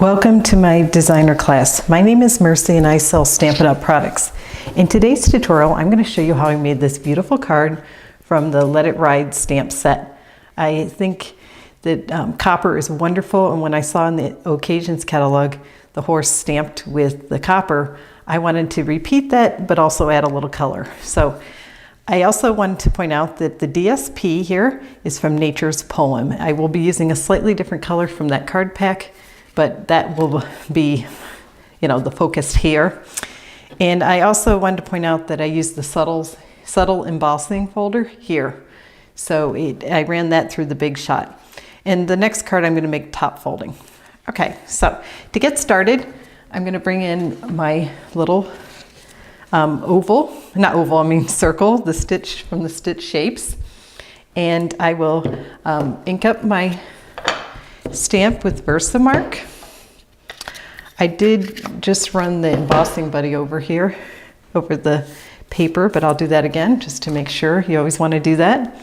Welcome to my designer class. My name is Mercy and I sell Stampin' Up! Products. In today's tutorial, I'm going to show you how I made this beautiful card from the Let It Ride stamp set. I think that copper is wonderful, and when I saw in the occasions catalog the horse stamped with the copper, I wanted to repeat that but also add a little color. So I also wanted to point out that the DSP here is from Nature's Poem. I will be using a slightly different color from that card pack, but that will be, the focus here. And I also wanted to point out that I used the subtle embossing folder here. So I ran that through the big shot. And the next card I'm going to make top folding. Okay, so to get started, I'm going to bring in my little circle, the stitch from the stitch shapes. And I will ink up my stamp with Versamark. I did just run the embossing buddy over here, over the paper, but I'll do that again just to make sure. You always want to do that.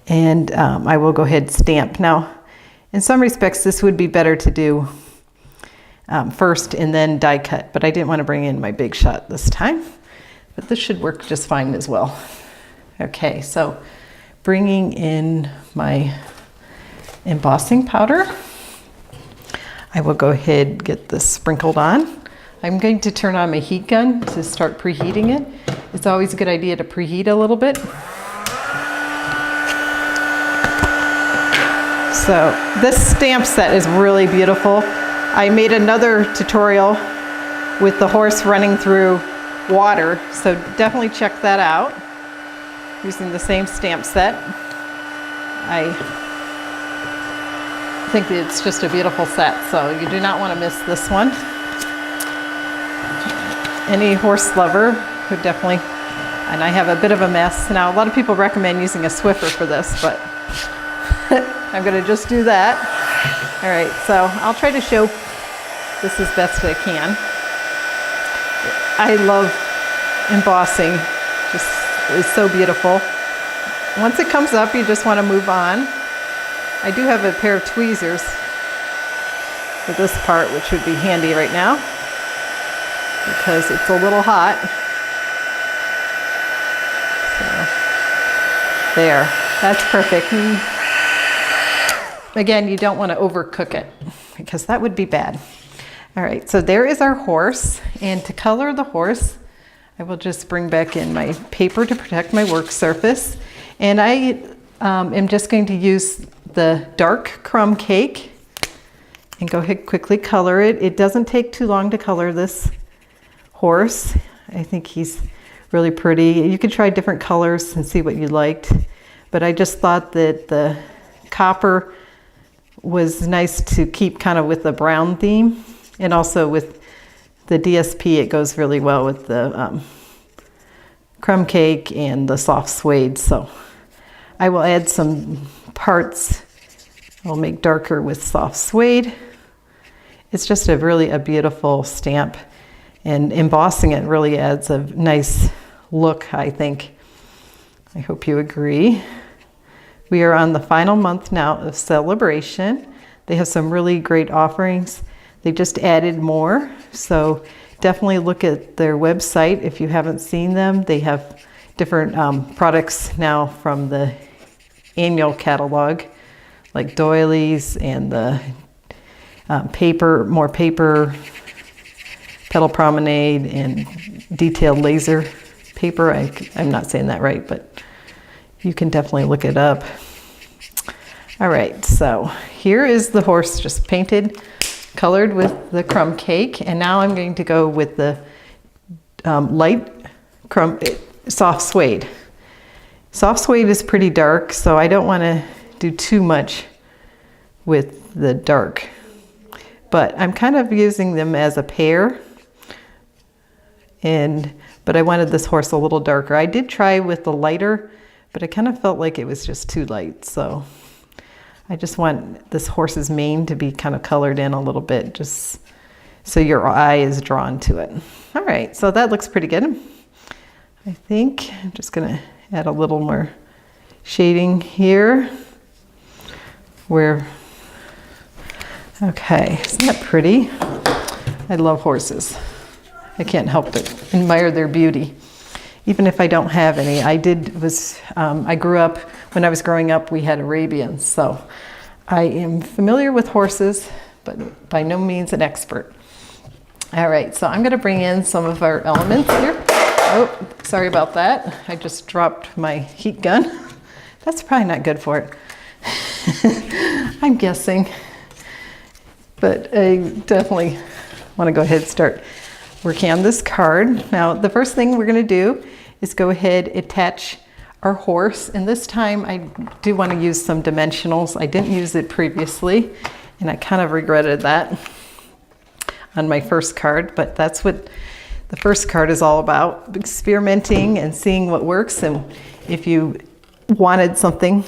And I will go ahead and stamp. Now, in some respects, this would be better to do first and then die cut, but I didn't want to bring in my big shot this time. But this should work just fine as well. Okay, so bringing in my embossing powder, I will go ahead and get this sprinkled on. I'm going to turn on my heat gun to start preheating it. It's always a good idea to preheat a little bit. So this stamp set is really beautiful. I made another tutorial with the horse running through water, so definitely check that out using the same stamp set. I think it's just a beautiful set, so you do not want to miss this one. Any horse lover would definitely, and I have a bit of a mess. Now, a lot of people recommend using a Swiffer for this, but I'm going to just do that. All right, so I'll try to show this as best I can. I love embossing, just it's so beautiful. Once it comes up, you just want to move on. I do have a pair of tweezers for this part, which would be handy right now because it's a little hot. So, there, that's perfect. And again, you don't want to overcook it because that would be bad. All right, so there is our horse, and to color the horse, I will just bring back in my paper to protect my work surface, and I am just going to use the dark crumb cake and go ahead quickly color it. It doesn't take too long to color this horse. I think he's really pretty. You could try different colors and see what you liked, but I just thought that the copper was nice to keep kind of with the brown theme, and also with the DSP it goes really well with the crumb cake and the soft suede. So I will add some parts I'll make darker with soft suede. It's just a beautiful stamp, and embossing it really adds a nice look, I think. I hope you agree. We are on the final month now of Celebration. They have some really great offerings. They just added more, so definitely look at their website if you haven't seen them. They have different products now from the annual catalog, like doilies and the more paper, petal promenade, and detailed laser paper. I'm not saying that right, but you can definitely look it up. All right, so here is the horse just painted, colored with the crumb cake, and now I'm going to go with the light soft suede. Soft suede is pretty dark, so I don't want to do too much with the dark, but I'm kind of using them as a pair, but I wanted this horse a little darker. I did try with the lighter, but I kind of felt like it was just too light, so I just want this horse's mane to be kind of colored in a little bit, just so your eye is drawn to it. All right, so that looks pretty good. I think I'm just gonna add a little more shading here where Okay, isn't that pretty? I love horses. I can't help but admire their beauty. Even if I don't have any, I grew up, when I was growing up, we had Arabians, so I am familiar with horses, but by no means an expert. All right, so I'm gonna bring in some of our elements here. Oh, sorry about that. I just dropped my heat gun. That's probably not good for it. I'm guessing. But I definitely want to go ahead and start working on this card. Now, the first thing we're going to do is go ahead and attach our horse. And this time I do want to use some dimensionals. I didn't use it previously, and I kind of regretted that on my first card, but that's what the first card is all about, experimenting and seeing what works and if you wanted something.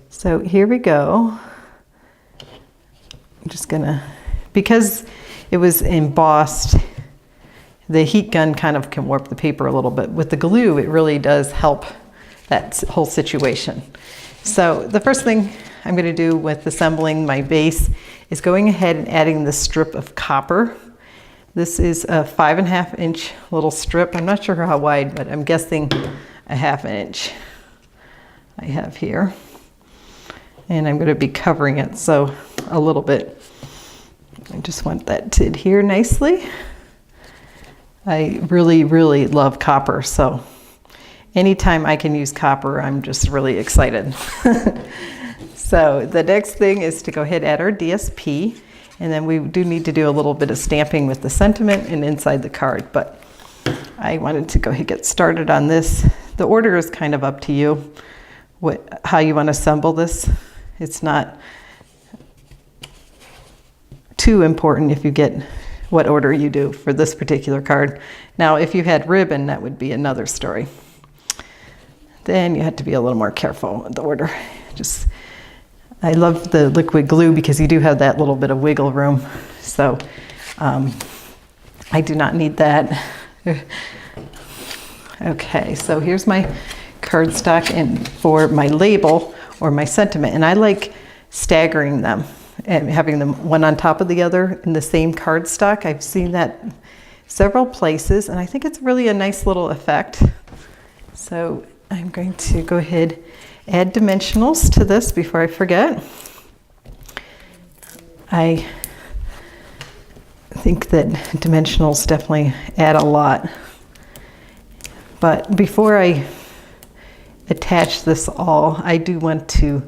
So here we go. I'm just gonna, because it was embossed, the heat gun kind of can warp the paper a little bit. With the glue, it really does help that whole situation. So the first thing I'm gonna do with assembling my base is going ahead and adding this strip of copper. This is a 5.5 inch little strip. I'm not sure how wide, but I'm guessing a 1/2 inch I have here. And I'm gonna be covering it, so a little bit. I just want that to adhere nicely. I really, really love copper, so anytime I can use copper, I'm just really excited. So the next thing is to go ahead and add our DSP, and then we do need to do a little bit of stamping with the sentiment and inside the card, but I wanted to go ahead and get started on this. The order is kind of up to you, how you want to assemble this. It's not too important if you get what order you do for this particular card. Now, if you had ribbon, that would be another story. Then you have to be a little more careful with the order. I love the liquid glue because you do have that little bit of wiggle room. So I do not need that. Okay, so here's my cardstock, and for my label or my sentiment, and I like staggering them and having them one on top of the other in the same cardstock. I've seen that several places, and I think it's really a nice little effect. So I'm going to go ahead, add dimensionals to this before I forget. I think that dimensionals definitely add a lot. But before I attach this all, I do want to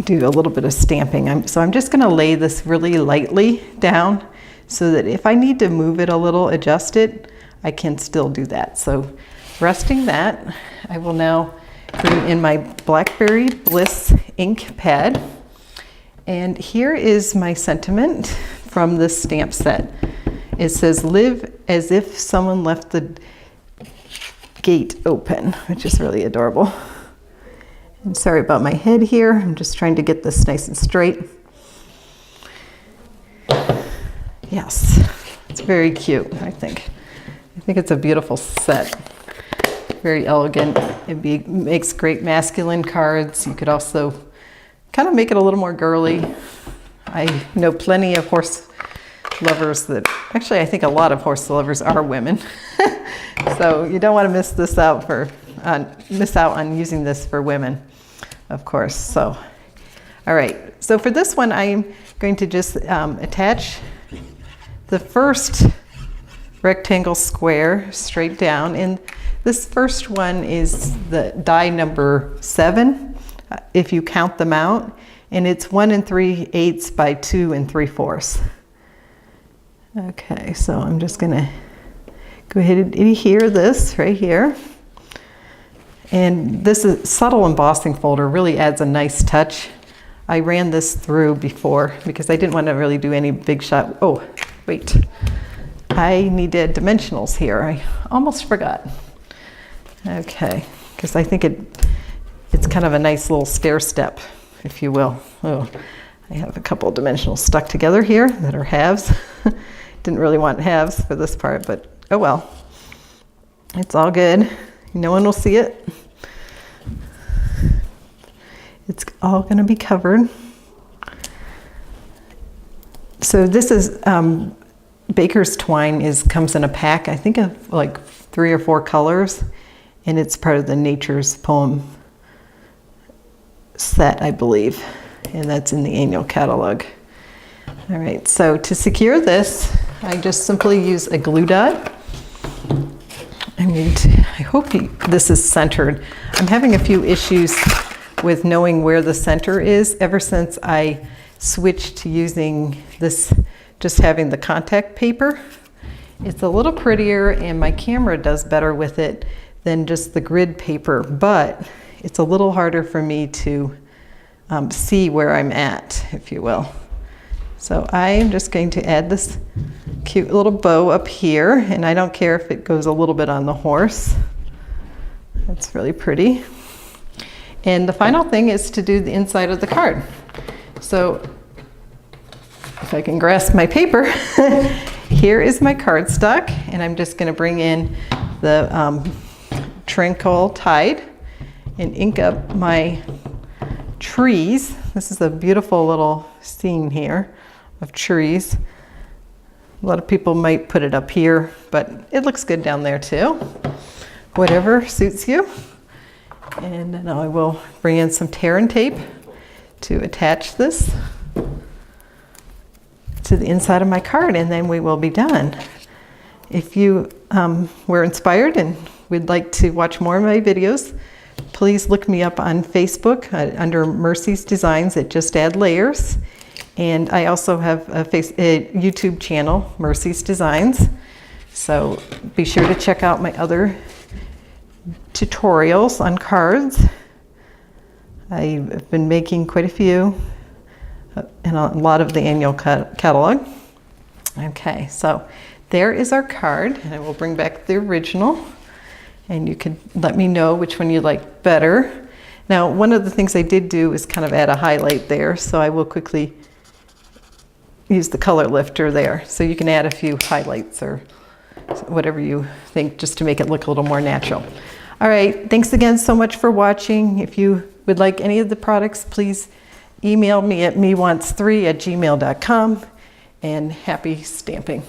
do a little bit of stamping. So I'm just going to lay this really lightly down so that if I need to move it a little, adjust it, I can still do that. So resting that, I will now bring in my Blackberry Bliss ink pad. And here is my sentiment from this stamp set. It says, "Live as if someone left the gate open," which is really adorable. I'm sorry about my head here. I'm just trying to get this nice and straight. Yes, it's very cute, I think. I think it's a beautiful set. Very elegant. It makes great masculine cards. You could also kind of make it a little more girly. I know plenty of horse lovers that, actually I think a lot of horse lovers are women. So you don't want to miss out on using this for women, of course. So, all right. So for this one, I'm going to just attach the first rectangle square straight down. And this first one is the die number 7, if you count them out. And it's 1 3/8 by 2 3/4. Okay, so I'm just gonna go ahead and adhere this right here. And this is subtle embossing folder, really adds a nice touch. I ran this through before because I didn't want to really do any big shot. Oh, wait. I needed dimensionals here. I almost forgot. Okay, because I think it's kind of a nice little stair step, if you will. Oh, I have a couple of dimensionals stuck together here that are halves. Didn't really want halves for this part, but oh well. It's all good. No one will see it. It's all going to be covered. So this is Baker's Twine comes in a pack, I think of like 3 or 4 colors, and it's part of the Nature's Poem set, I believe, and that's in the annual catalog. All right, so to secure this, I just simply use a glue dot. I hope this is centered. I'm having a few issues with knowing where the center is ever since I switched to using this, just having the contact paper. It's a little prettier and my camera does better with it than just the grid paper, but it's a little harder for me to see where I'm at, if you will. So I am just going to add this cute little bow up here, and I don't care if it goes a little bit on the horse. That's really pretty. And the final thing is to do the inside of the card. So if I can grasp my paper, here is my cardstock, and I'm just going to bring in the Tranquil Tide and ink up my trees. This is a beautiful little scene here of trees. A lot of people might put it up here, but it looks good down there too. Whatever suits you. And then I will bring in some tear and tape to attach this to the inside of my card, and then we will be done. If you were inspired and would like to watch more of my videos, please look me up on Facebook under Mercy's Designs at Just Add Layers. And I also have a YouTube channel, Mercy's Designs. So be sure to check out my other tutorials on cards. I've been making quite a few and a lot of the annual catalog. Okay, so there is our card, and I will bring back the original, and you can let me know which one you like better. Now, one of the things I did do is kind of add a highlight there, so I will quickly use the color lifter there. So you can add a few highlights or whatever you think, just to make it look a little more natural. All right, thanks again so much for watching. If you would like any of the products, please email me at mewants3@gmail.com, and happy stamping.